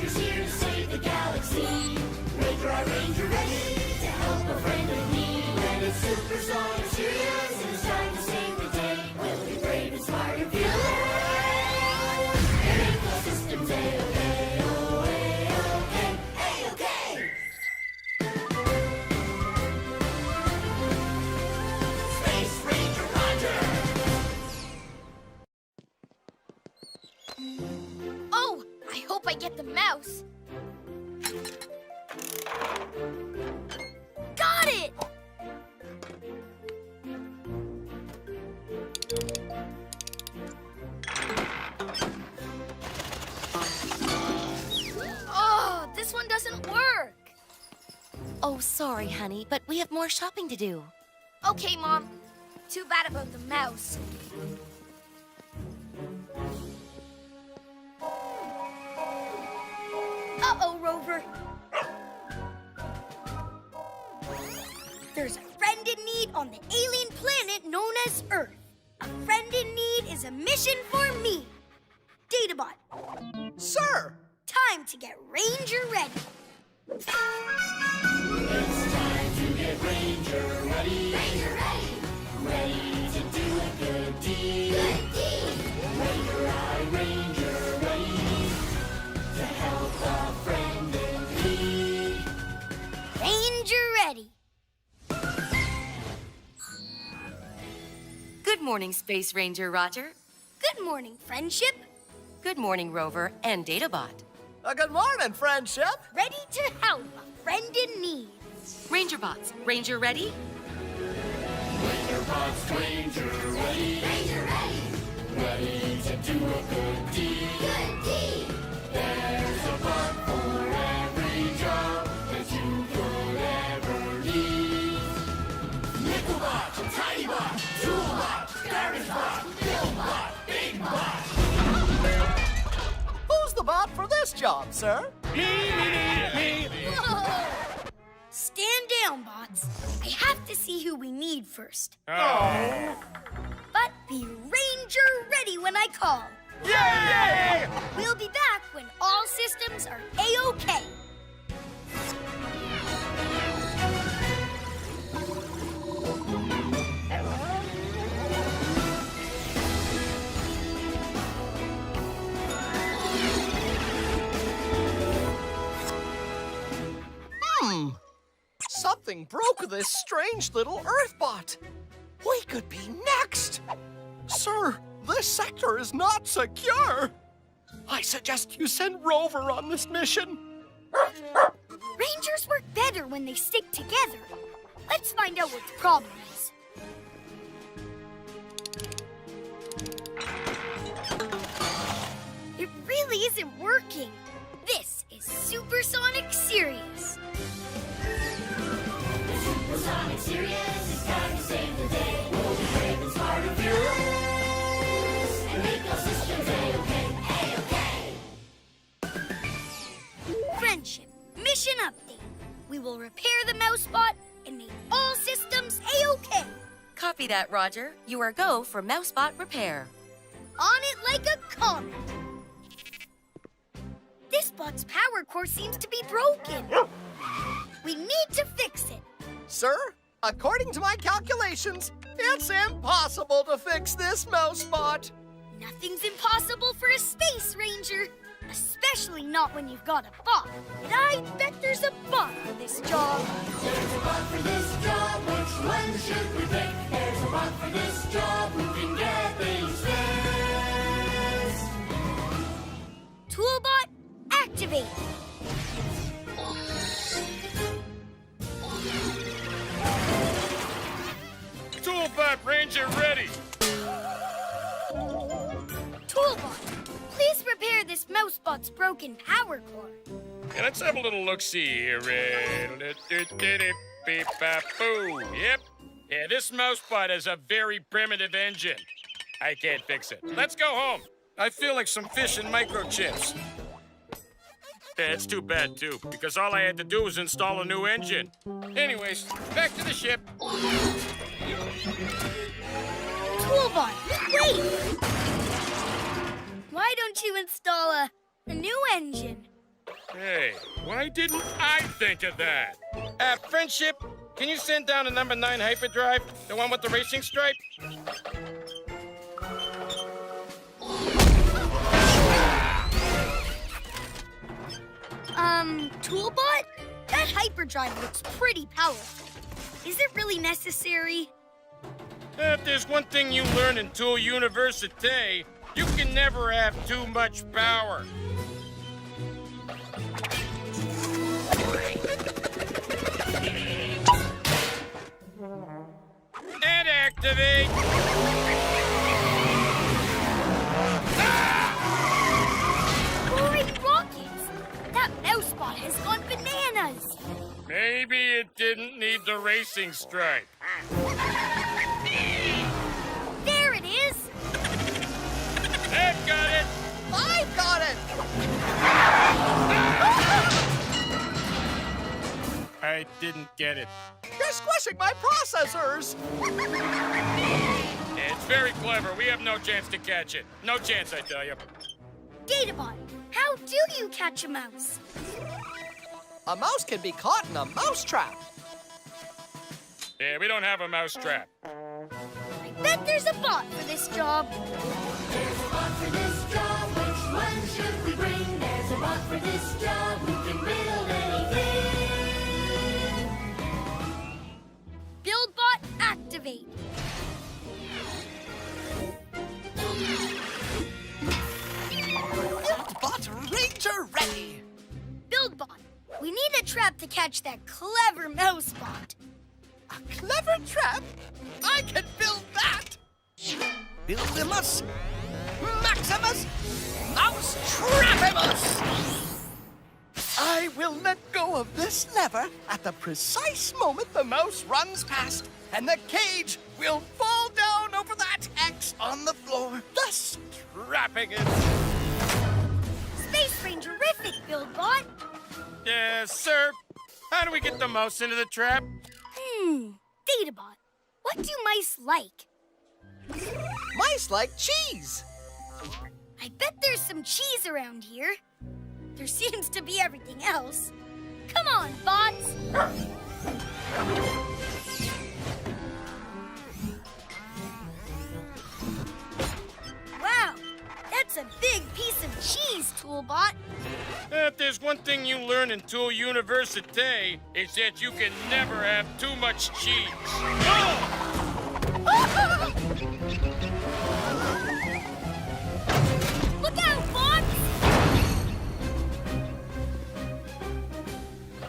Ranger's here to save the galaxy. Ranger, our ranger, ready to help a friend of need. When it's supersonic serious, and it's time to save the day. We'll be brave and smart and fearless. And ecosystems A-OK, O-A-OK, A-OK. Space Ranger Roger. Oh, I hope I get the mouse. Got it! Oh, this one doesn't work. Oh, sorry, honey, but we have more shopping to do. Okay, Mom. Too bad about the mouse. Uh-oh, Rover. There's a friend in need on the alien planet known as Earth. A friend in need is a mission for me. Databot, Sir! time to get Ranger ready. It's time to get Ranger ready. Ranger ready. Ready to do a good deed. Good deed. Ranger, I Ranger ready to help a friend in need. Ranger ready. Good morning, Space Ranger Roger. Good morning, friendship. Good morning, Rover and Databot. Good morning, friendship. Ready to help a friend in need. Ranger Bots, Ranger ready? Ranger Bots, Ranger ready. Ranger ready. Ready to do a good deed. Good deed. There's a bot for every job that you could ever need. Nickel bot, tiny bot, tool bot, garbage bot, bill bot, big bot. Who's the bot for this job, sir? Whoa! Stand down, bots. I have to see who we need first. Oh. But be Ranger ready when I call. Yay! We'll be back when all systems are A-OK. Something broke this strange little Earthbot. We could be next. Sir, this sector is not secure. I suggest you send Rover on this mission. Rangers work better when they stick together. Let's find out what the problem is. It really isn't working. This is Supersonic Sirius. Supersonic Sirius, it's time to save the day. We'll be brave and smart and fearless. And make those systems A-OK, A-OK. Friendship, mission update. We will repair the mouse bot and make all systems A-OK. Copy that, Roger. You are go for Mousebot repair. On it like a comet. This bot's power core seems to be broken. We need to fix it. Sir, according to my calculations, it's impossible to fix this Mousebot. Nothing's impossible for a Space Ranger. Especially not when you've got a bot. And I bet there's a bot for this job. There's a bot for this job, which one should we pick? There's a bot for this job, who can get things fixed. Toolbot, activate. Toolbot Ranger ready. Toolbot, please repair this mousebot's broken power core. Yeah, let's have a little look-see here. Beep-bap-boo. Yep. Yeah, this mousebot has a very primitive engine. I can't fix it. Let's go home. I feel like some fish and microchips. Yeah, it's too bad, too, because all I had to do was install a new engine. Anyways, back to the ship. Toolbot, wait! Why don't you install a new engine? Hey, why didn't I think of that? Friendship, can you send down a number 9 hyperdrive? The one with the racing stripe? Toolbot? That hyperdrive looks pretty powerful. Is it really necessary? If there's one thing you learn in Tool University, you can never have too much power. And activate! Great rockets! That mousebot has gone bananas! Maybe it didn't need the racing stripe. There it is! I've got it! I've got it! I didn't get it. You're squishing my processors! It's very clever. We have no chance to catch it. No chance, I tell you. Databot, how do you catch a mouse? A mouse can be caught in a mousetrap. Yeah, we don't have a mousetrap. I bet there's a bot for this job. There's a bot for this job. Which one should we bring? There's a bot for this job who can build anything. BuildBot activate. BuildBot Ranger ready! BuildBot, we need a trap to catch that clever mousebot. A clever trap? I can build that! Buildimus, Maximus, Mousetrapimus! I will let go of this lever at the precise moment the mouse runs past, and the cage will fall down over that X on the floor, thus trapping it. Space Ranger-rific, BuildBot. Yes, sir. How do we get the mouse into the trap? Databot, what do mice like? Mice like cheese. I bet there's some cheese around here. There seems to be everything else. Come on, bots. Wow, that's a big piece of cheese, Toolbot. If there's one thing you learn in Tool University, it's that you can never have too much cheese. Look out, bots!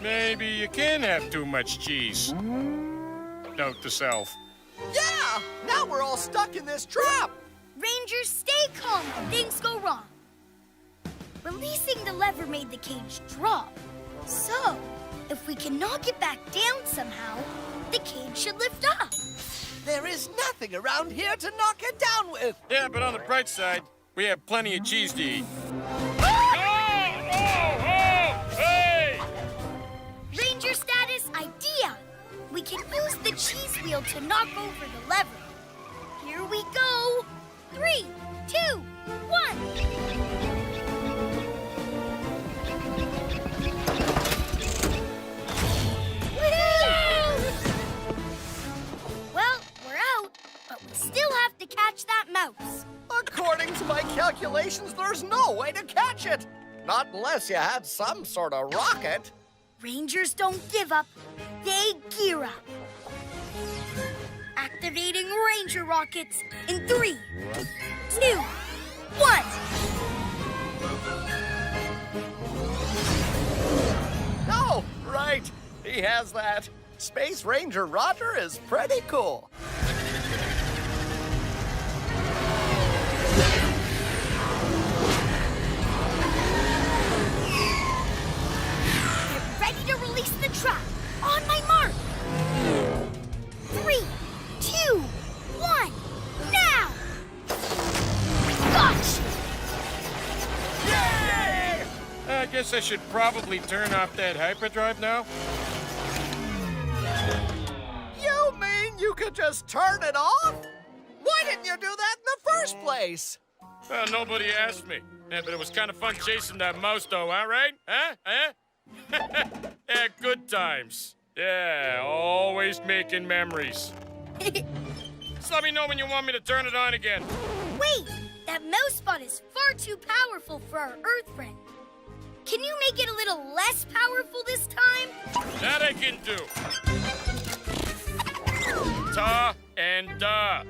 Maybe you can have too much cheese. Note to self. Yeah! Now we're all stuck in this trap! Rangers, stay calm when things go wrong. Releasing the lever made the cage drop. So, if we can knock it back down somehow, the cage should lift up. There is nothing around here to knock it down with! Yeah, but on the bright side, we have plenty of cheese to eat. Oh! Hey! Ranger status idea. We can use the cheese wheel to knock over the lever. Here we go. 3, 2, 1. Well, we're out, but we still have to catch that mouse. According to my calculations, there's no way to catch it. Not unless you had some sort of rocket. Rangers don't give up, they gear up. Activating Ranger rockets in 3, 2, 1. Oh, right. He has that. Space Ranger Roger is pretty cool. Get ready to release the trap. On my mark. 3, 2, 1. Now! Gotcha! Yay! I guess I should probably turn off that hyperdrive now. You mean you could just turn it off? Why didn't you do that in the first place? Well, nobody asked me. Yeah, but it was kind of fun chasing that mouse, though, huh, right? Huh? Yeah, good times. Yeah, always making memories. Just let me know when you want me to turn it on again. Wait! That mouse spot is far too powerful for our Earth friend. Can you make it a little less powerful this time? That I can do. Ta and da.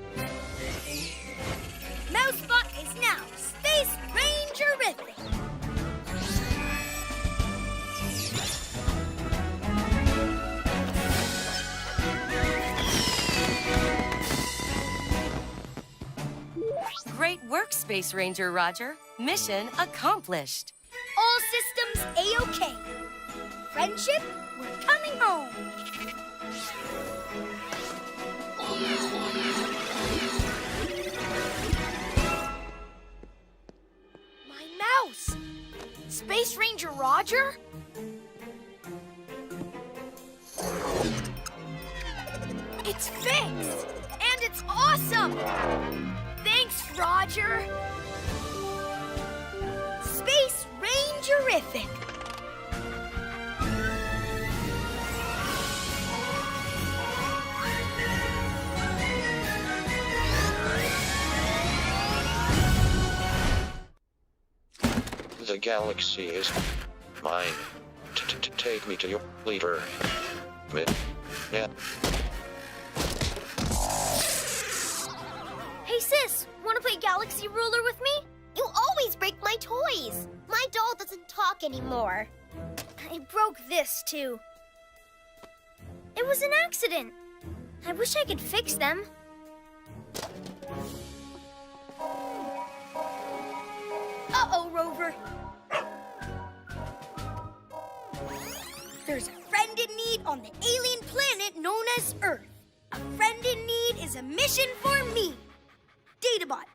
Mousebot is now Space Rangerific. Great work, Space Ranger Roger. Mission accomplished. All systems A-OK. Friendship, we're coming home. My mouse! Space Ranger Roger? It's fixed! And it's awesome! Thanks, Roger! Space Rangerific! The galaxy is mine. Take me to your leader. Yeah. Hey, sis, wanna play Galaxy Ruler with me? You always break my toys. My doll doesn't talk anymore. I broke this, too. It was an accident. I wish I could fix them. Uh-oh, Rover. There's a friend in need on the alien planet known as Earth. A friend in need is a mission for me. Databot,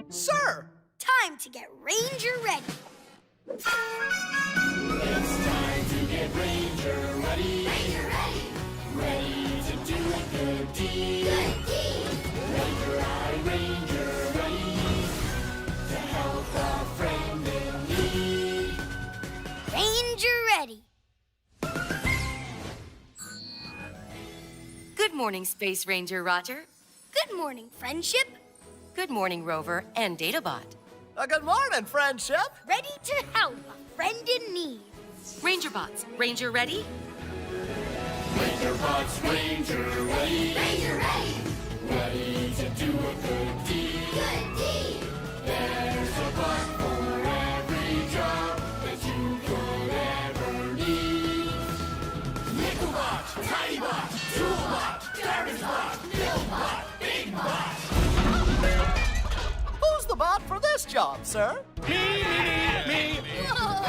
Sir! time to get Ranger ready. It's time to get Ranger ready. Ranger ready. Ready to do a good deed. Good deed. Ranger, Ranger ready to help a friend in need. Ranger ready. Good morning, Space Ranger Roger. Good morning, friendship. Good morning, Rover and Databot. Good morning, friendship. Ready to help a friend in need. Ranger Bots, Ranger ready? Ranger Bots, Ranger ready. Ranger ready. Ready to do a good deed. Good deed. There's a bot for every job that you could ever need. Nickelbot, Tinybot, Toolbot, GarbageBot, Millbot, Big Bot. Who's the bot for this job, sir? Whoa!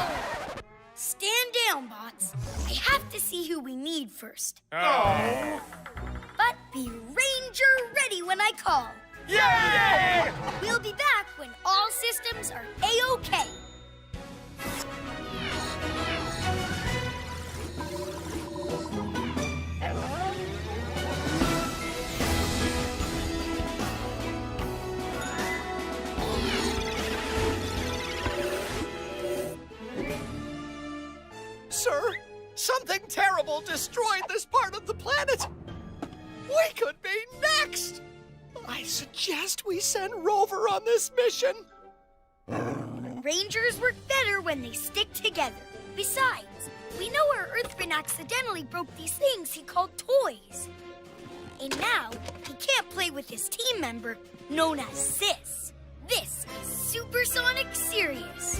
Stand down, bots. I have to see who we need first. But be Ranger ready when I call. Yay! We'll be back when all systems are A-OK. Sir, something terrible destroyed this part of the planet. We could be next. I suggest we send Rover on this mission. Rangers work better when they stick together. Besides, we know our Earthman accidentally broke these things he called toys. And now, he can't play with his team member, known as Sis. This is Supersonic Sirius.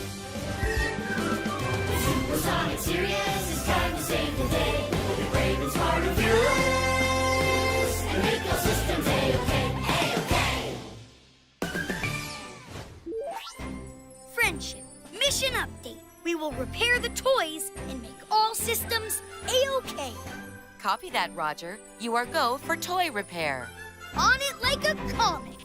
Supersonic Sirius, it's time to save the day. Be brave and smart and fearless, and make those systems A-OK, A-OK. Friendship, mission update. We will repair the toys and make all systems A-OK. Copy that, Roger. You are go for toy repair. On it like a comet.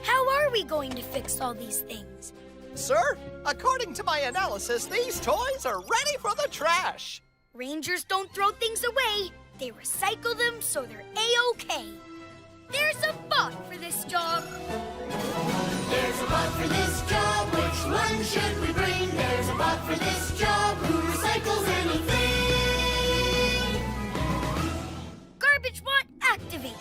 How are we going to fix all these things? Sir, according to my analysis, these toys are ready for the trash. Rangers don't throw things away. They recycle them so they're A-OK. There's a bot for this job. There's a bot for this job, which one should we bring? There's a bot for this job who recycles anything. Garbage bot activate.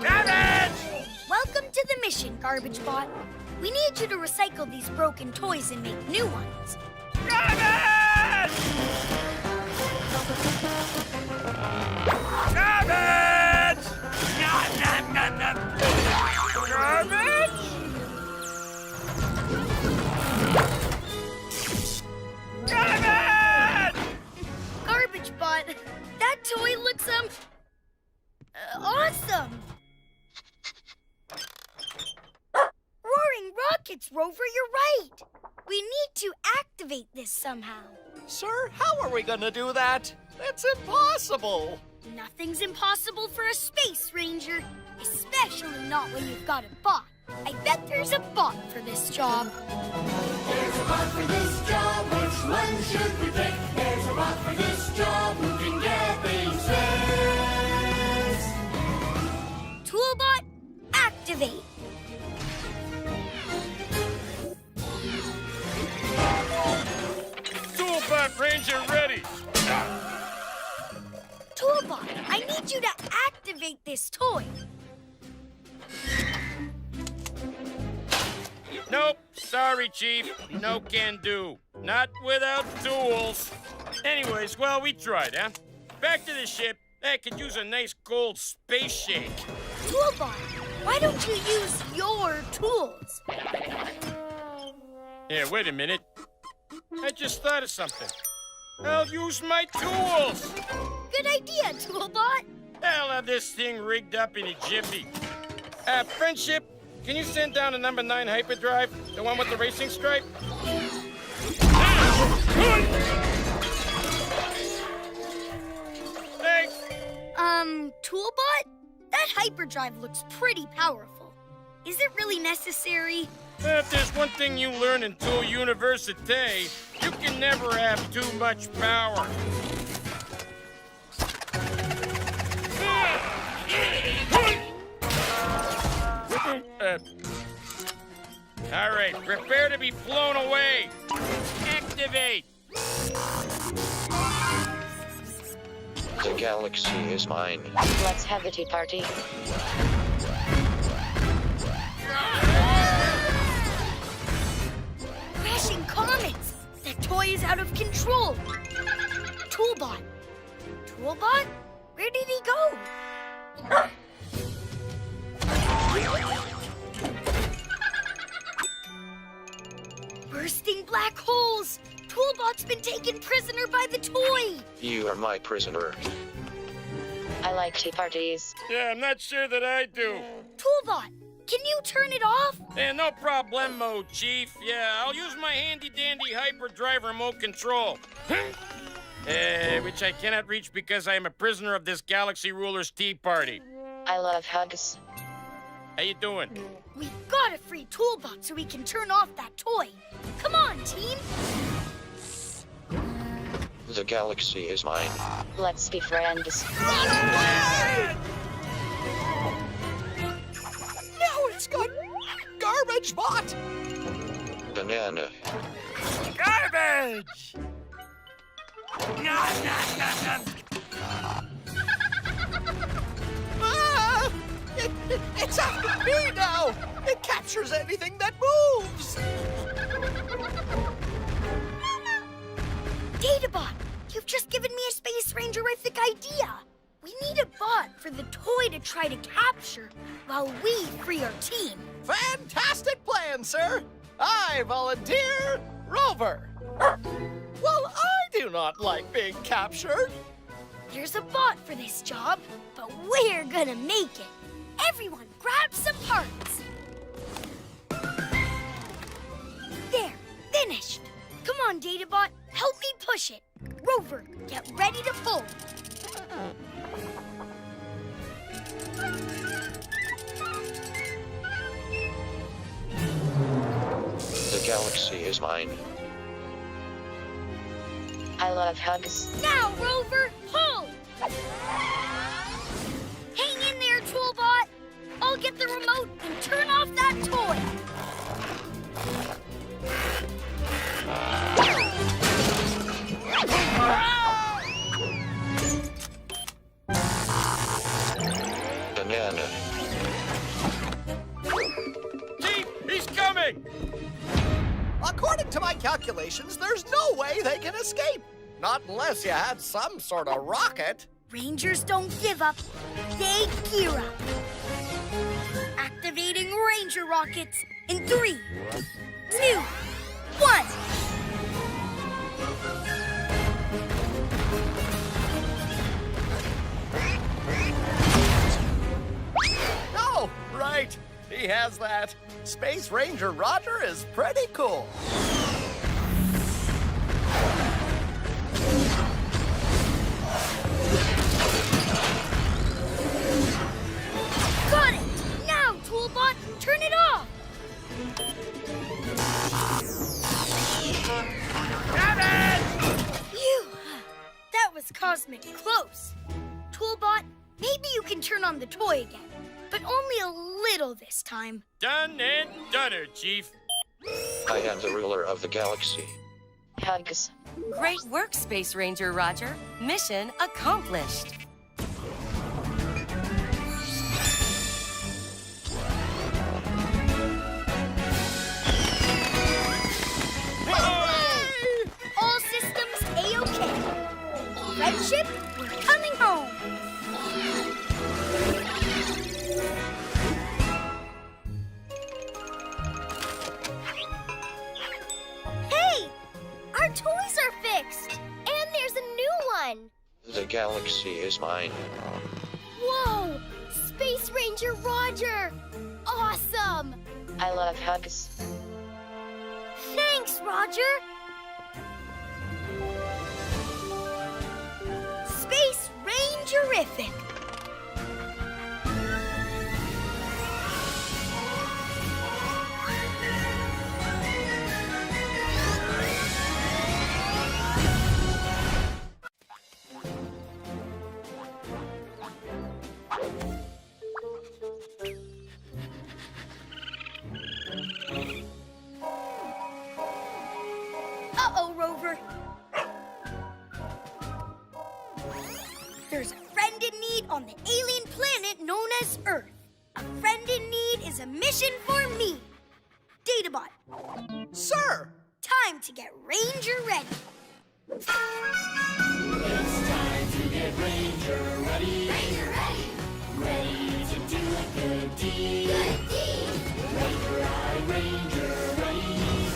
Garbage! Welcome to the mission, Garbage Bot. We need you to recycle these broken toys and make new ones. Garbage! Garbage! Nom, nom, nom, nom. Garbage! Garbage! Garbage Bot, that toy looks, awesome. Roaring rockets, Rover, you're right. We need to activate this somehow. Sir, how are we gonna do that? It's impossible. Nothing's impossible for a space ranger, especially not when you've got a bot. I bet there's a bot for this job. There's a bot for this job, which one should we pick? There's a bot for this job who can get things fixed. Toolbot, activate. Toolbot Ranger ready! Toolbot, I need you to activate this toy. Nope, sorry, Chief. No can do. Not without tools. Anyways, well, we tried, huh? Back to the ship. I could use a nice cold space shake. Toolbot, why don't you use your tools? Yeah, wait a minute. I just thought of something. I'll use my tools. Good idea, Toolbot. I'll have this thing rigged up in a jiffy. Friendship, can you send down a number 9 hyperdrive? The one with the racing stripe? Thanks. Toolbot? That hyperdrive looks pretty powerful. Is it really necessary? If there's one thing you learn in Tool University, you can never have too much power. All right, prepare to be blown away. Activate. The galaxy is mine. Let's have a tea party. Crashing comets! That toy is out of control. Toolbot. Toolbot? Where did he go? Bursting black holes! Toolbot's been taken prisoner by the toy! You are my prisoner. I like tea parties. Yeah, I'm not sure that I do. Toolbot, can you turn it off? Yeah, no problemo, Chief. Yeah, I'll use my handy-dandy hyperdrive remote control. Which I cannot reach because I am a prisoner of this galaxy ruler's tea party. I love hugs. How you doing? We've got to free Toolbot so we can turn off that toy. Come on, team! The galaxy is mine. Let's be friends. Run away! Now it's got Garbage Bot! Banana. Garbage! Ah! It's after me now! It captures anything that moves! Databot, you've just given me a Space Ranger-ific idea. We need a bot for the toy to try to capture while we free our team. Fantastic plan, sir! I volunteer Rover! Well, I do not like being captured. There's a bot for this job, but we're gonna make it. Everyone, grab some parts. There, finished. Come on, Databot, help me push it. Rover, get ready to pull. The galaxy is mine. I love hugs. Now, Rover, pull! Hang in there, Toolbot. I'll get the remote and turn off that toy. Banana. Chief, he's coming! According to my calculations, there's no way they can escape. Not unless you had some sort of rocket. Rangers don't give up. They gear up. Activating Ranger rockets in 3, 2, 1. Oh, right. He has that. Space Ranger Roger is pretty cool. Got it! Now, Toolbot, turn it off! Phew! That was cosmic close. Toolbot, maybe you can turn on the toy again, but only a little this time. Done and dunner, Chief. I am the ruler of the galaxy. Hugs. Great work, Space Ranger Roger. Mission accomplished. All systems A-OK. Friendship, we're coming home. Hey! Our toys are fixed! And there's a new one. The galaxy is mine. Whoa! Space Ranger Roger! Awesome! I love hugs. Thanks, Roger! Space Rangerific! Uh-oh, Rover. There's a friend in need on the alien planet known as Earth. A friend in need is a mission for me. Databot, Sir! time to get Ranger ready. It's time to get Ranger ready. Ranger ready. Ready to do a good deed. Good deed. Ranger, Ranger ready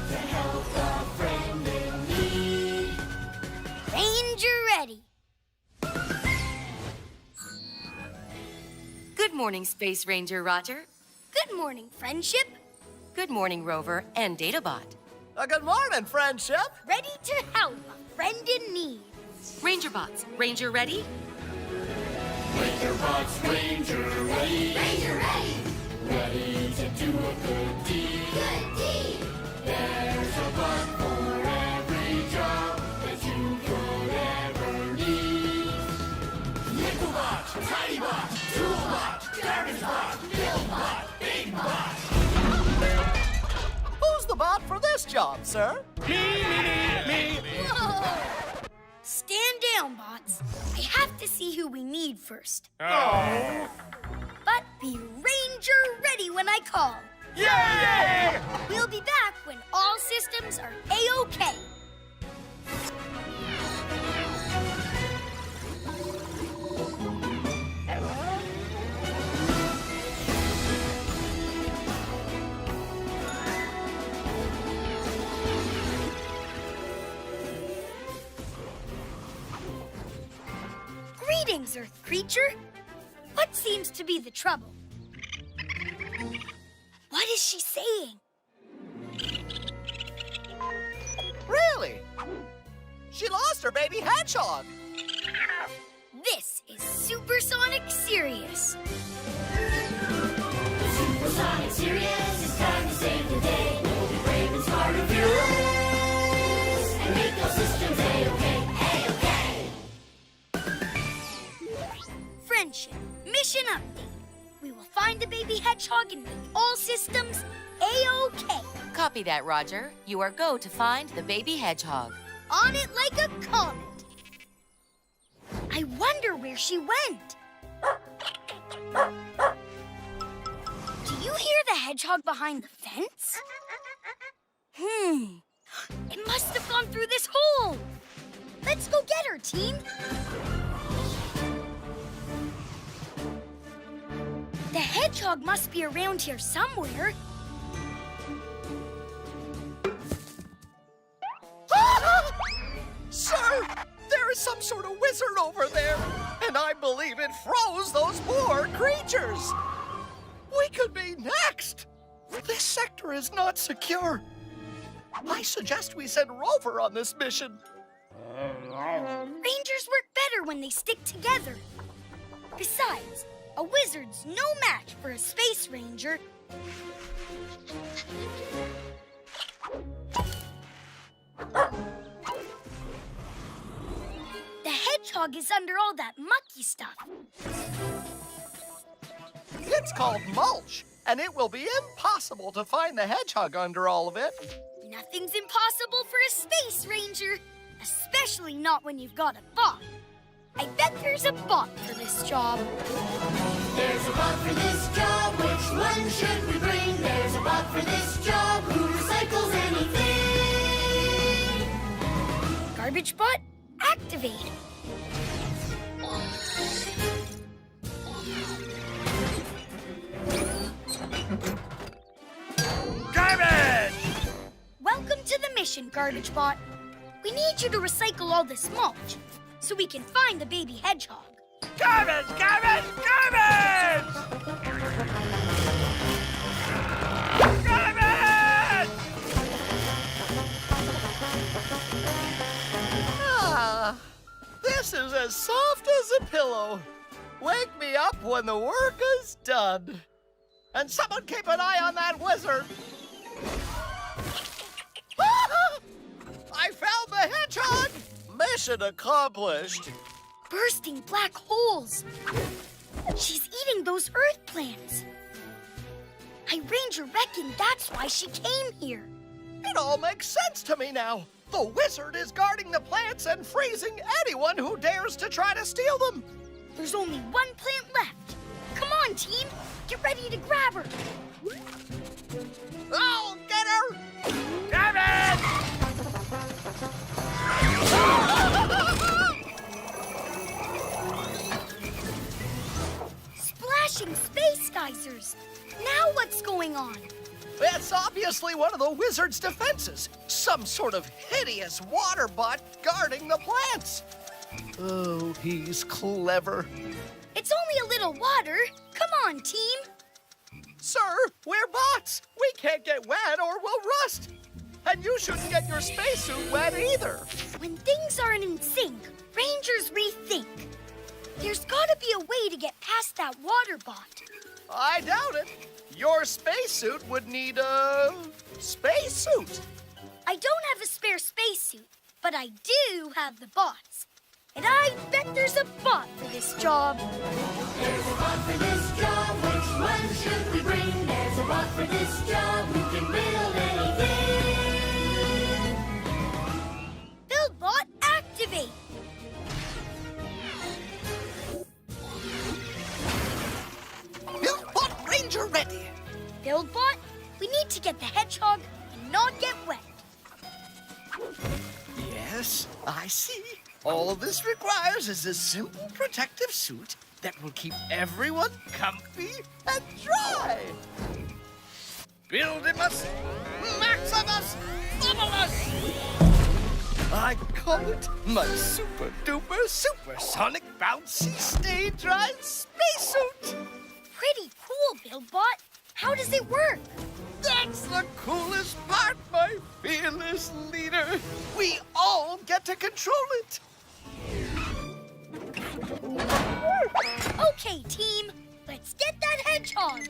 to help a friend in need. Ranger ready. Good morning, Space Ranger Roger. Good morning, friendship. Good morning, Rover and Databot. Good morning, friendship. Ready to help a friend in need. Ranger Bots, Ranger ready? Ranger Bots, Ranger ready. Ranger ready. Ready to do a good deed. Good deed. There's a bot for every job that you could ever need. Nickel bot, tiny bot, tool bot, garbage bot, build bot, big bot. Who's the bot for this job, sir? Whoa! Stand down, bots. I have to see who we need first. Oh. But be Ranger ready when I call. Yay! We'll be back when all systems are A-OK. Greetings, Earth creature. What seems to be the trouble? What is she saying? Really? She lost her baby Hedgehog. This is Supersonic Sirius. Supersonic Sirius, it's time to save the day. We'll be brave and smart and fearless, and make those systems A. Hedgehog and make all systems A-OK. Copy that, Roger. You are go to find the baby hedgehog. On it like a comet. I wonder where she went. Do you hear the hedgehog behind the fence? It must have gone through this hole. Let's go get her, team. The hedgehog must be around here somewhere. Sir, there is some sort of wizard over there, and I believe it froze those poor creatures. We could be next. This sector is not secure. I suggest we send Rover on this mission. Rangers work better when they stick together. Besides, a wizard's no match for a space ranger. The hedgehog is under all that mucky stuff. It's called mulch, and it will be impossible to find the hedgehog under all of it. Nothing's impossible for a space ranger, especially not when you've got a bot. I bet there's a bot for this job. There's a bot for this job, which one should we bring? There's a bot for this job who recycles anything. Garbage bot, activate. Garbage! Welcome to the mission, Garbage Bot. We need you to recycle all this mulch so we can find the baby hedgehog. Garbage! Garbage! Garbage! Garbage! Ah, this is as soft as a pillow. Wake me up when the work is done. And someone keep an eye on that wizard. I found the hedgehog! Mission accomplished. Bursting black holes. She's eating those earth plants. I Ranger reckon that's why she came here. It all makes sense to me now. The wizard is guarding the plants and freezing anyone who dares to try to steal them. There's only one plant left. Come on, team. Get ready to grab her. I'll get her! Garbage! Splashing space geysers. Now what's going on? It's obviously one of the wizard's defenses. Some sort of hideous water bot guarding the plants. Oh, he's clever. It's only a little water. Come on, team. Sir, we're bots. We can't get wet or we'll rust. And you shouldn't get your spacesuit wet either. When things aren't in sync, Rangers rethink. There's gotta be a way to get past that water bot. I doubt it. Your spacesuit would need a spacesuit. I don't have a spare spacesuit, but I do have the bots. And I bet there's a bot for this job. There's a bot for this job, which one should we bring? There's a bot for this job who can build anything. Build bot, activate. BuildBot Ranger ready. Build bot, we need to get the hedgehog and not get wet. Yes, I see. All this requires is a simple protective suit that will keep everyone comfy and dry. Buildimus! Maximus! Bubblus! I call it my super duper supersonic bouncy stay dry spacesuit. Pretty cool, Build bot. How does it work? That's the coolest part, my fearless leader. We all get to control it. Okay, team. Let's get that hedgehog.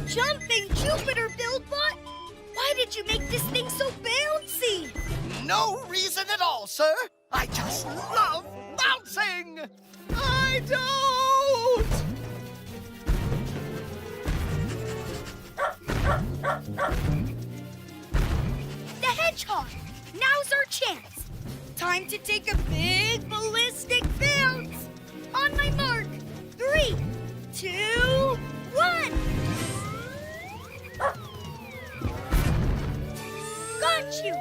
Jumping Jupiter, Build bot. Why did you make this thing so bouncy? No reason at all, sir. I just love bouncing! I don't! The Hedgehog! Now's our chance! Time to take a big ballistic bounce! On my mark! 3, 2, 1! Got you!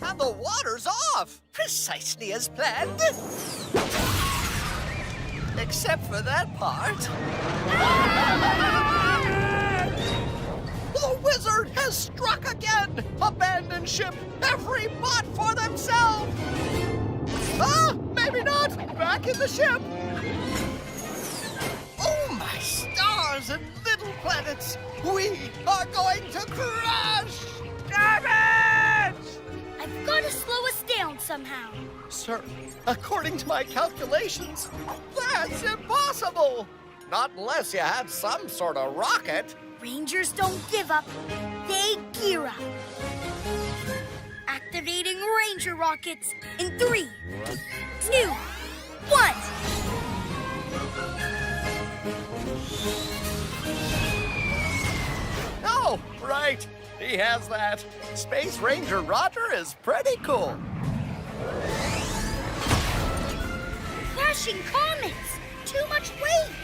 And the water's off! Precisely as planned. Except for that part. The wizard has struck again! Abandon ship! Every bot for themselves! Ah, maybe not! Back in the ship! Oh, my stars and little planets! We are going to crash! Damage! I've got to slow us down somehow. Sir, according to my calculations, that's impossible! Not unless you had some sort of rocket. Rangers don't give up. They gear up. Activating Ranger rockets in 3, 2, 1. Oh, right. He has that. Space Ranger Roger is pretty cool. Crashing comets! Too much weight!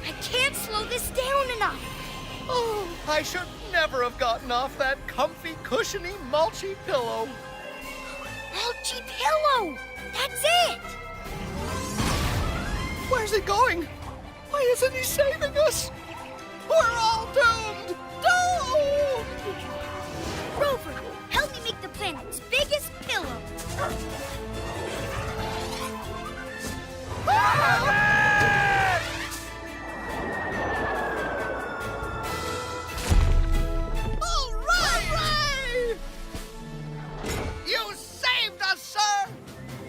I can't slow this down enough. Oh, I should never have gotten off that comfy, cushiony, mulchy pillow. Mulchy pillow! That's it! Where's he going? Why isn't he saving us? We're all doomed! Doomed! Rover, help me make the planet's biggest pillow. Hooray! You saved us, sir!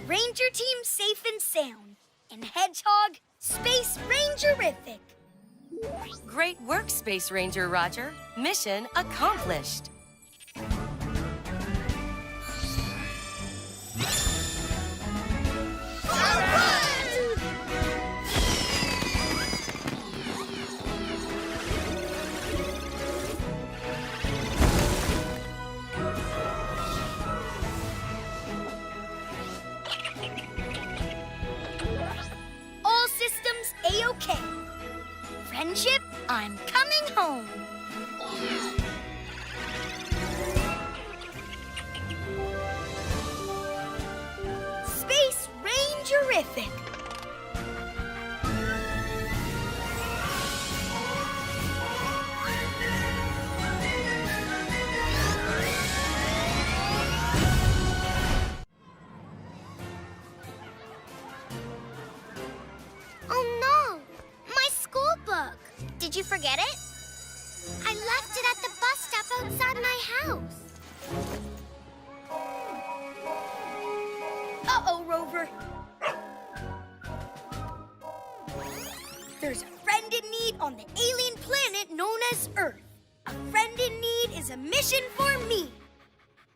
Ranger team safe and sound. And Hedgehog, Space Rangerific. Great work, Space Ranger Roger. Mission accomplished. All systems A-OK. Friendship, I'm coming home. Space Rangerific. Oh no! My school book! Did you forget it? I left it at the bus stop outside my house. Uh-oh, Rover. There's a friend in need on the alien planet known as Earth. A friend in need is a mission for me.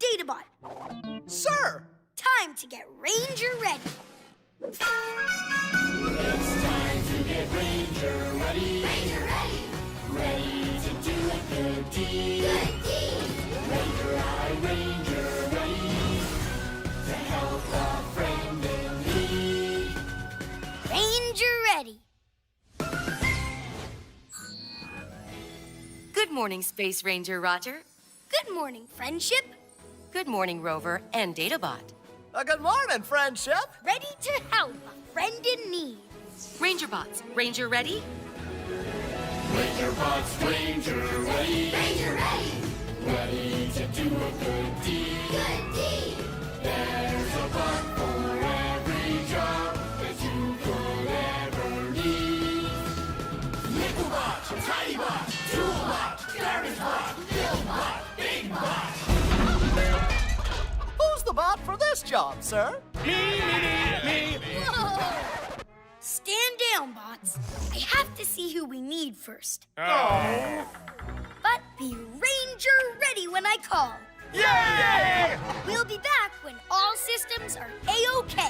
Databot, Sir! time to get Ranger ready. It's time to get Ranger ready. Ranger ready. Ready to do a good deed. Good deed. Ranger, I Ranger ready to help a friend in need. Ranger ready. Good morning, Space Ranger Roger. Good morning, friendship. Good morning, Rover and Databot. Good morning, friendship. Ready to help a friend in need. Ranger Bots, Ranger ready? Ranger bots, Ranger ready. Ranger ready. Ready to do a good deed. Good deed. There's a bot for every job that you could ever need. Nickel bot, tiny bot, tool bot, garbage bot, little bot, big bot. Who's the bot for this job, sir? Whoa! Stand down, bots. bots. I have to see who we need first. Oh. But be Ranger ready when I call. Yay! We'll be back when all systems are A-OK.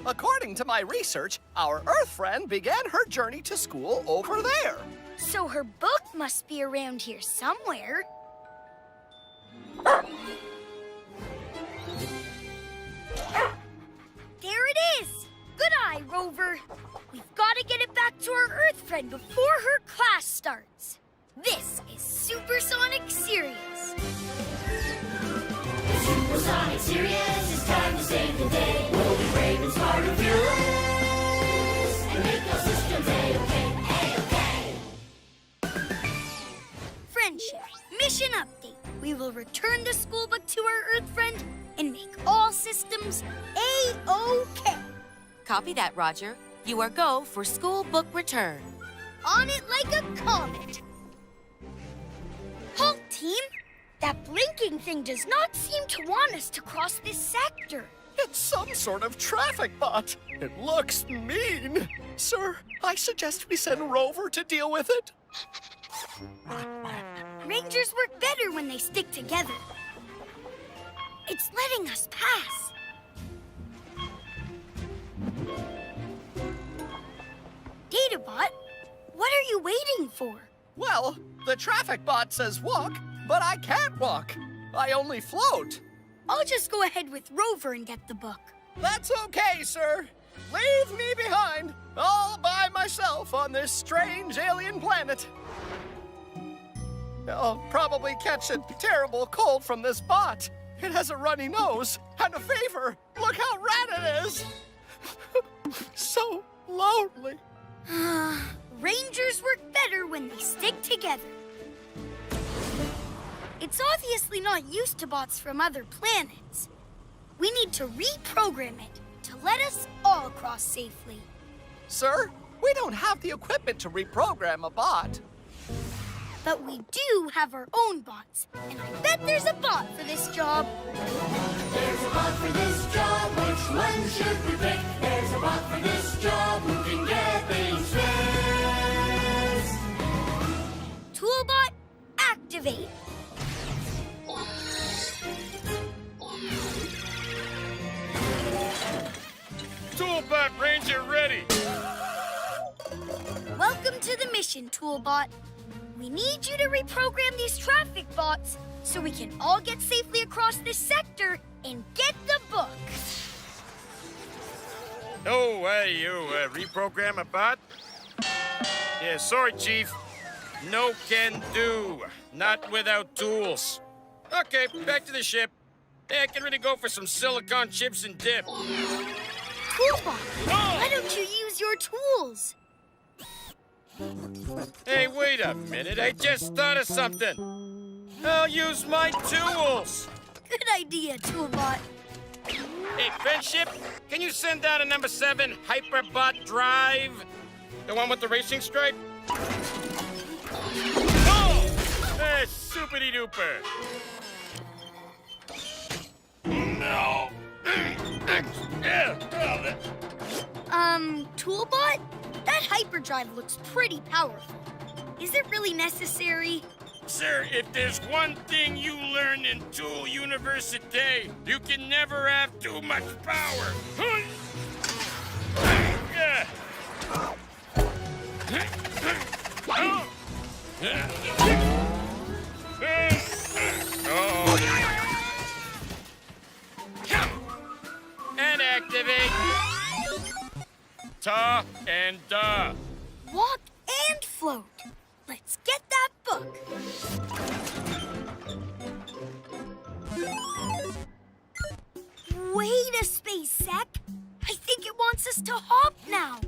According to my research, our Earth friend began her journey to school over there. So her book must be around here somewhere. There it is! Good eye, Rover. We've got to get it back to our Earth friend before her class starts. This is Supersonic Sirius. Supersonic Sirius, it's time to save the day. We'll be brave and smart and fearless, and make those systems A-OK, A-OK. Friendship, mission update. We will return the school book to our Earth friend and make all systems A-OK. Copy that, Roger. You are go for school book return. On it like a comet. Halt, team! That blinking thing does not seem to want us to cross this sector. It's some sort of traffic bot. It looks mean. Sir, I suggest we send Rover to deal with it. Rangers work better when they stick together. It's letting us pass. Databot, what are you waiting for? Well, the traffic bot says walk, but I can't walk. I only float. I'll just go ahead with Rover and get the book. That's okay, sir. Leave me behind, all by myself on this strange alien planet. I'll probably catch a terrible cold from this bot. It has a runny nose and a fever. Look how red it is. So lonely. Rangers work better when they stick together. It's obviously not used to bots from other planets. We need to reprogram it to let us all cross safely. Sir, we don't have the equipment to reprogram a bot. But we do have our own bots, and I bet there's a bot for this job. There's a bot for this job, which one should we pick? There's a bot for this job who can get things fixed. Toolbot, activate. Toolbot Ranger ready. Welcome to the mission, Toolbot. We need you to reprogram these traffic bots so we can all get safely across this sector and get the book. Oh, you reprogram a bot? Yeah, sorry, Chief. No can do. Not without tools. Okay, back to the ship. Hey, I can really go for some silicon chips and dip. Toolbot, why don't you use your tools? Hey, wait a minute. I just thought of something. I'll use my tools. Good idea, Toolbot. Hey, Friendship, can you send out a number 7 Hyperbot Drive? The one with the racing stripe? Oh! Soupity duper. No. Toolbot? That hyperdrive looks pretty powerful. Is it really necessary? Sir, if there's one thing you learn in Tool University, you can never have too much power. And activate. Ta and da. Walk and float. Let's get that book. Wait a space sec. I think it wants us to hop now.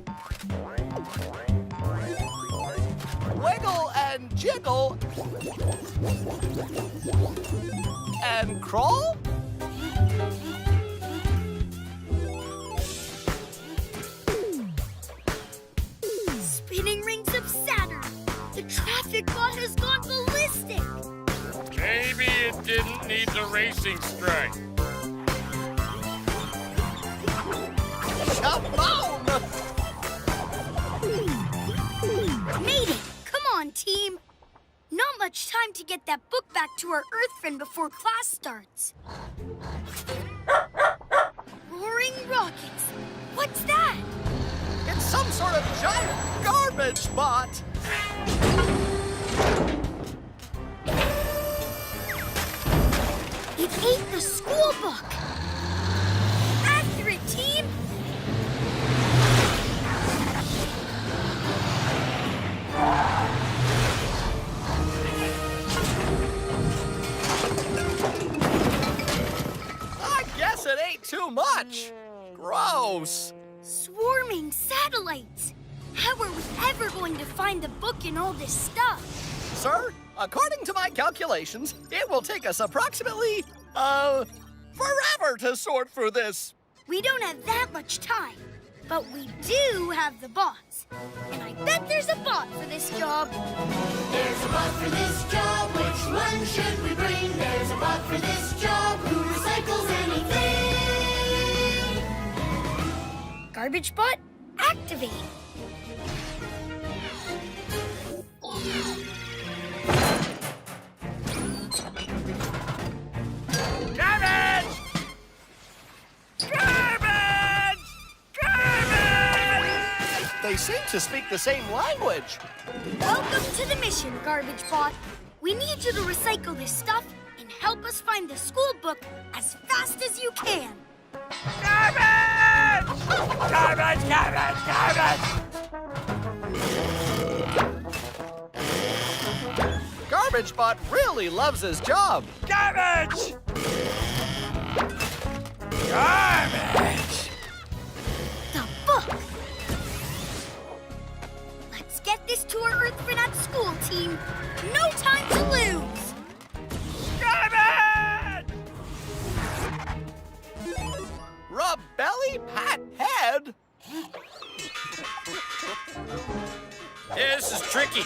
Wiggle and jiggle. And crawl? It didn't need the racing strike. Shaboom! Made it! Come on, team! Not much time to get that book back to our Earth friend before class starts. Roaring rockets! What's that? It's some sort of giant garbage bot. It ate the school book! After it, team! I guess it ate too much. Gross. Swarming satellites! How are we ever going to find the book and all this stuff? Sir, according to my calculations, it will take us approximately, forever to sort through this. We don't have that much time, but we do have the bots. And I bet there's a bot for this job. There's a bot for this job. Which one should we bring? There's a bot for this job who recycles anything. Garbage bot, activate. Garbage! Garbage! Garbage! They seem to speak the same language. Welcome to the mission, Garbage Bot. We need you to recycle this stuff and help us find the school book as fast as you can. Garbage! Garbage! Garbage! Garbage! Garbage Bot really loves his job. Garbage! Garbage! The book! Let's get this to our Earth friend at school, team. No time to lose! Garbage! Rub belly, pat head. Yeah, this is tricky.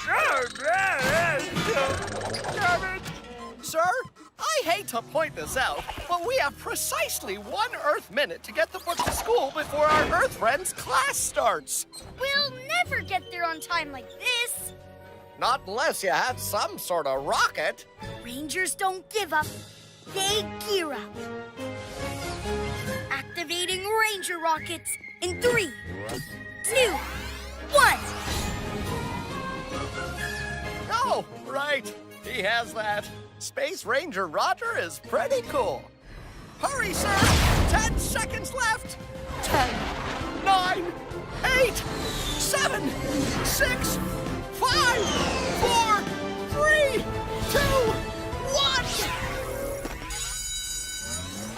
Garbage! Garbage! Sir, I hate to point this out, but we have precisely 1 Earth minute to get the book to school before our Earth friend's class starts. We'll never get there on time like this. Not unless you had some sort of rocket. Rangers don't give up. They gear up. Activating Ranger rockets in 3, 2, 1. Oh, right. He has that. Space Ranger Roger is pretty cool. Hurry, sir! 10 seconds left. 10, 9, 8, 7, 6, 5, 4, 3, 2, 1.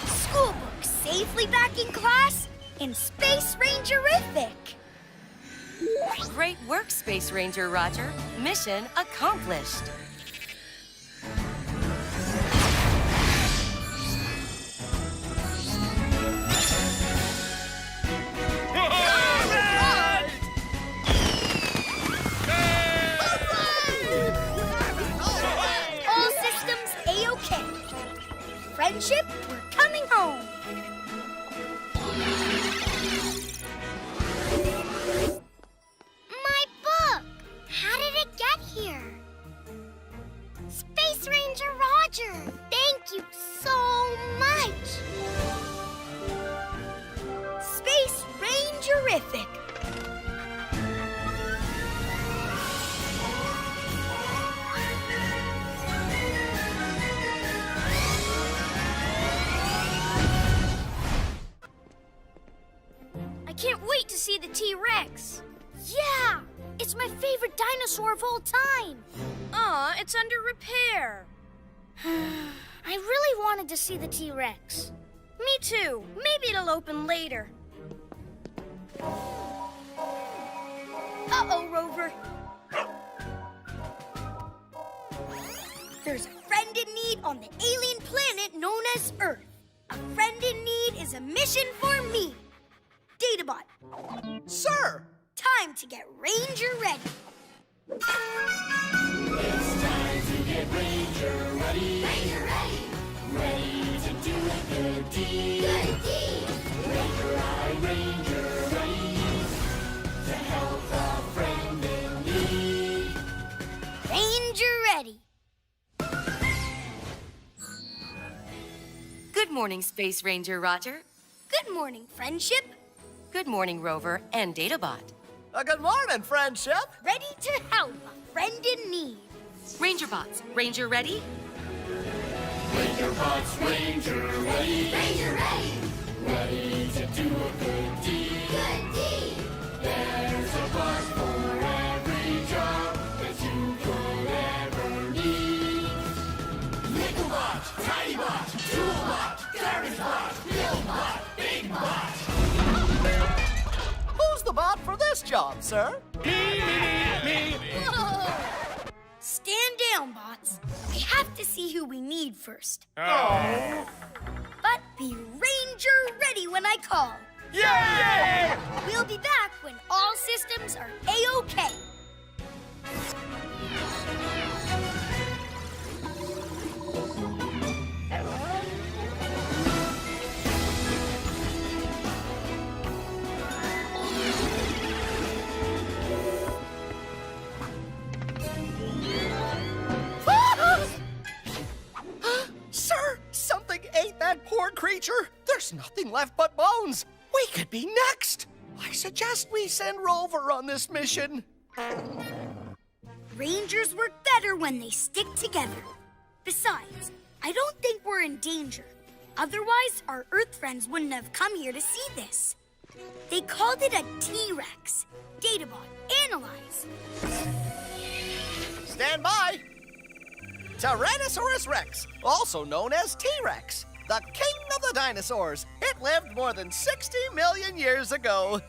School book safely back in class in Space Rangerific. Great work, Space Ranger Roger. Mission accomplished. All systems A-OK. Friendship, we're coming home. My book! How did it get here? Space Ranger Roger, thank you so much! Space Rangerific. I can't wait to see the T-Rex. Yeah! It's my favorite dinosaur of all time. Aw, it's under repair. I really wanted to see the T-Rex. Me too. Maybe it'll open later. Uh-oh, Rover. There's a friend in need on the alien planet known as Earth. A friend in need is a mission for me. Databot, Sir! time to get Ranger ready. It's time to get Ranger ready. ready. Ranger ready. Ready to do a good deed. Good deed. Ranger, I Ranger ready to help a friend in need. Ranger ready. Good morning, Space Ranger Roger. Good morning, Friendship. Good morning, Rover and Databot. Good morning, friendship. Ready to help a friend in need. Ranger Bots, Ranger ready? Ranger Bots, Ranger ready. Ranger ready. Ready to do a good deed. Good deed. There's a bot for every job that you could ever need. Nickel bot, tiny bot, tool bot, garbage bot, little bot, big bot. Who's the bot for this job, sir? Whoa! Stand down, bots. We have to see who we need first. Oh. But be Ranger ready when I call. Yay! We'll be back when all systems are A-OK. Sir, something ate that poor creature. There's nothing left but bones. We could be next. I suggest we send Rover on this mission. Rangers work better when they stick together. Besides, I don't think we're in danger. Otherwise, our Earth friends wouldn't have come here to see this. They called it a T-Rex. Databot, analyze. Stand by. Tyrannosaurus Rex, also known as T-Rex, the king of the dinosaurs. It lived more than 60 million years ago.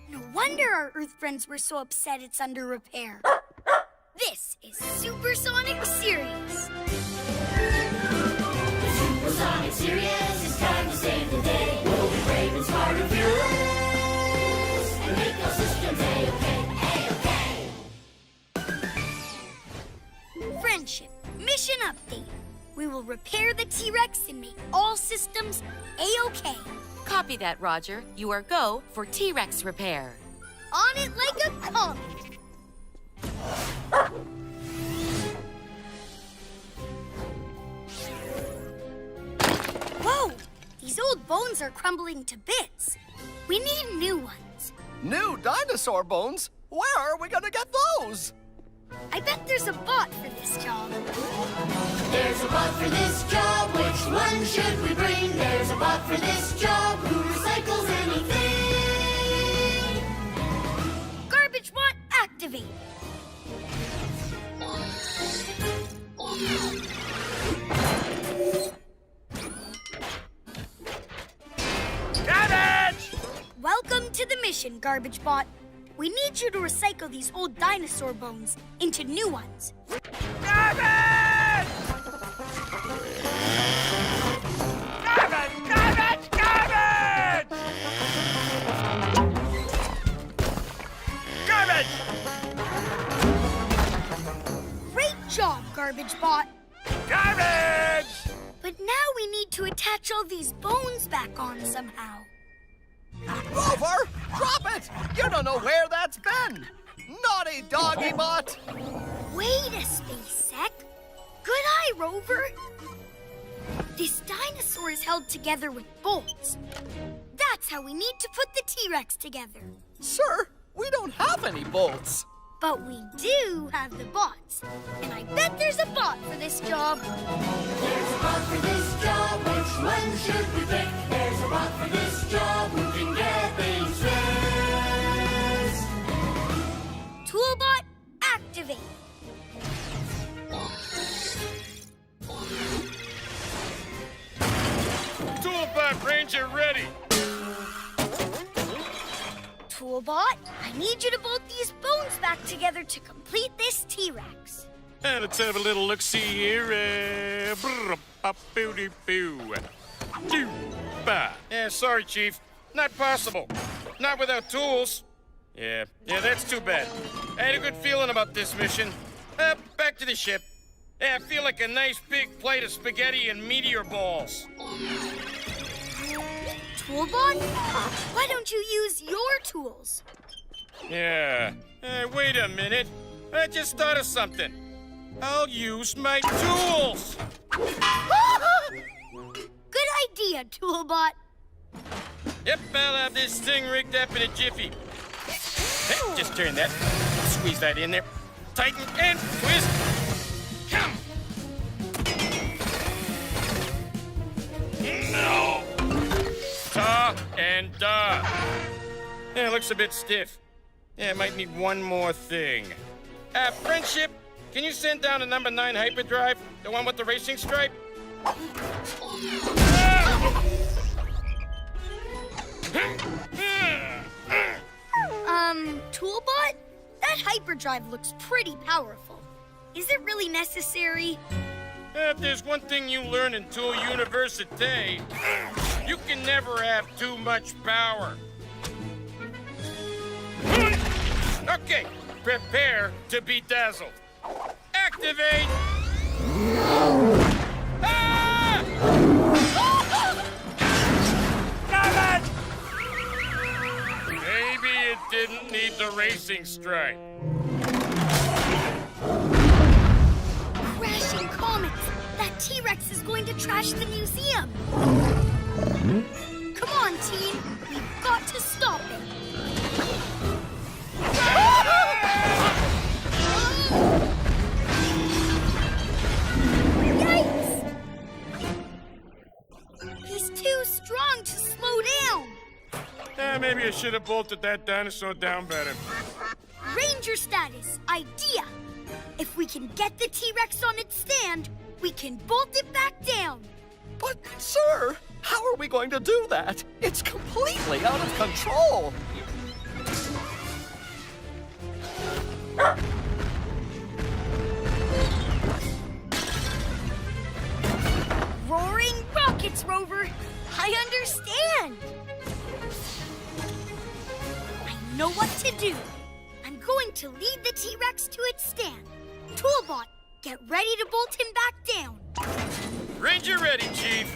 No wonder our Earth friends were so upset it's under repair. This is Supersonic Sirius. Supersonic Sirius, it's time to save the day. We'll be brave and smart and fearless, and make our systems A-OK, A-OK. Friendship, mission update. We will repair the T-Rex and make all systems A-OK. Copy that, Roger. You are go for T-Rex repair. On it like a comet. Whoa! These old bones are crumbling to bits. We need new ones. New dinosaur bones? Where are we gonna get those? I bet there's a bot for this job. There's a bot for this job, which one should we bring? There's a bot for this job, who recycles anything. Garbage bot activate. Garbage! Welcome to the mission, Garbage Bot. We need you to recycle these old dinosaur bones into new ones. Garbage! Garbage! Garbage! Garbage! Garbage! Great job, Garbage Bot. Garbage! But now we need to attach all these bones back on somehow. Rover, drop it! You don't know where that's been. Naughty doggy bot. Wait a space sec. Good eye, Rover. This dinosaur is held together with bolts. That's how we need to put the T-Rex together. Sir, we don't have any bolts. But we do have the bots. And I bet there's a bot for this job. There's a bot for this job, which one should we pick? There's a bot for this job, who can get things fixed. Toolbot, activate. Toolbot Ranger ready. Toolbot, I need you to bolt these bones back together to complete this T-Rex. Let's have a little look-see here. Yeah, sorry, Chief. Not possible. Not without tools. Yeah, that's too bad. I had a good feeling about this mission. Back to the ship. Yeah, I feel like a nice big plate of spaghetti and meteor balls. Toolbot? Why don't you use your tools? Yeah. Wait a minute. I just thought of something. I'll use my tools. Good idea, Toolbot. Yep, I'll have this thing rigged up in a jiffy. Hey, just turn that. Squeeze that in there. Tighten and twist. Come. No. Ta and da. Yeah, it looks a bit stiff. Yeah, it might need one more thing. Friendship, can you send down a number 9 hyperdrive? The one with the racing stripe? Toolbot? That hyperdrive looks pretty powerful. Is it really necessary? If there's one thing you learn in Tool University, you can never have too much power. Okay, prepare to be dazzled. Activate! Ah! Damn it! Maybe it didn't need the racing stripe. Crashing comets! That T-Rex is going to trash the museum! Come on, team! We've got to stop it! Yikes! He's too strong to slow down! Maybe I should have bolted that dinosaur down better. Ranger status, idea! If we can get the T-Rex on its stand, we can bolt it back down! But, sir, how are we going to do that? It's completely out of control. Roaring rockets, Rover! I understand! I know what to do. I'm going to lead the T-Rex to its stand. Toolbot, get ready to bolt him back down. Ranger ready, Chief.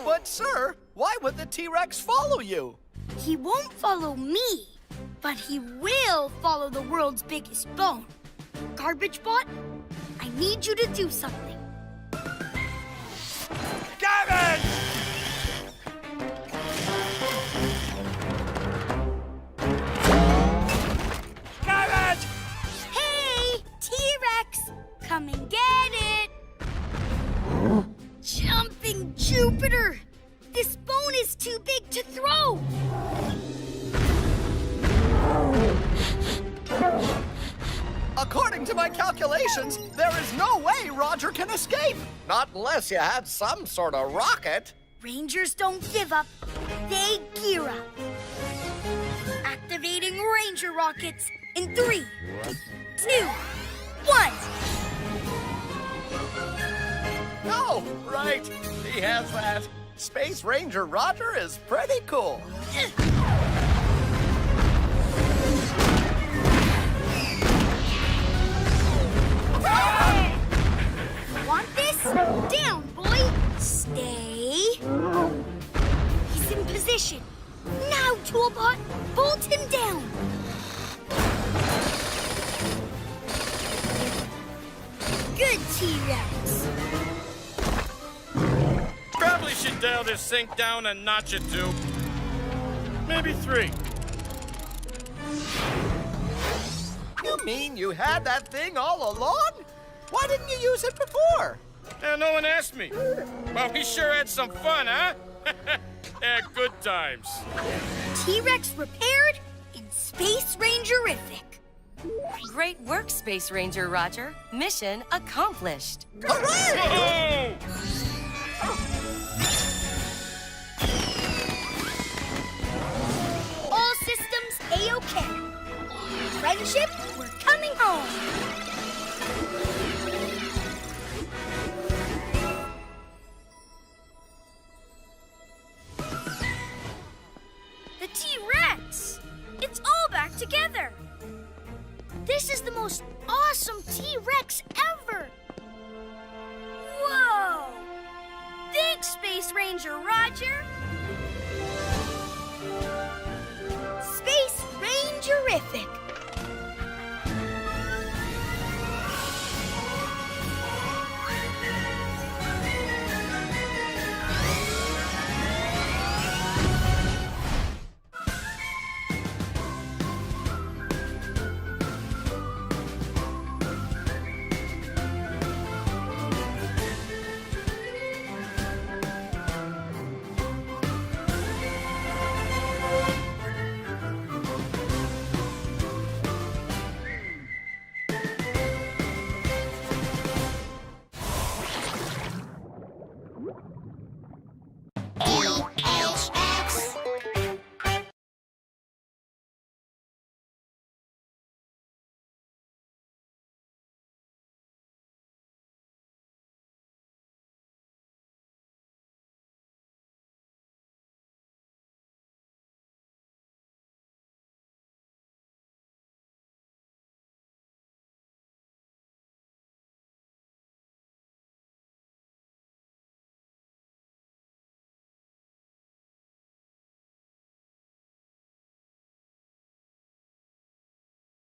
But, sir, why would the T-Rex follow you? He won't follow me, but he will follow the world's biggest bone. Garbage Bot, I need you to do something. Garbage! Garbage! Hey, T-Rex, come and get it. Jumping Jupiter! This bone is too big to throw! According to my calculations, there is no way Roger can escape. Not unless you had some sort of rocket. Rangers don't give up, they gear up. Activating Ranger rockets in 3, 2, 1. Oh, right. He has that. Space Ranger Roger is pretty cool. Want this? Down, boy! Stay. He's in position. Now, Toolbot, bolt him down. Good, T-Rex. Probably should dial this thing down a notch or 2. Maybe 3. You mean you had that thing all along? Why didn't you use it before? No one asked me. Well, we sure had some fun, huh? Yeah, good times. T-Rex repaired in Space Rangerific. Great work, Space Ranger Roger. Mission accomplished. Hooray! Whoa! All systems A-OK. Friendship, we're coming home. The T-Rex! It's all back together. This is the most awesome T-Rex ever. Space Ranger Roger. Space Rangerific.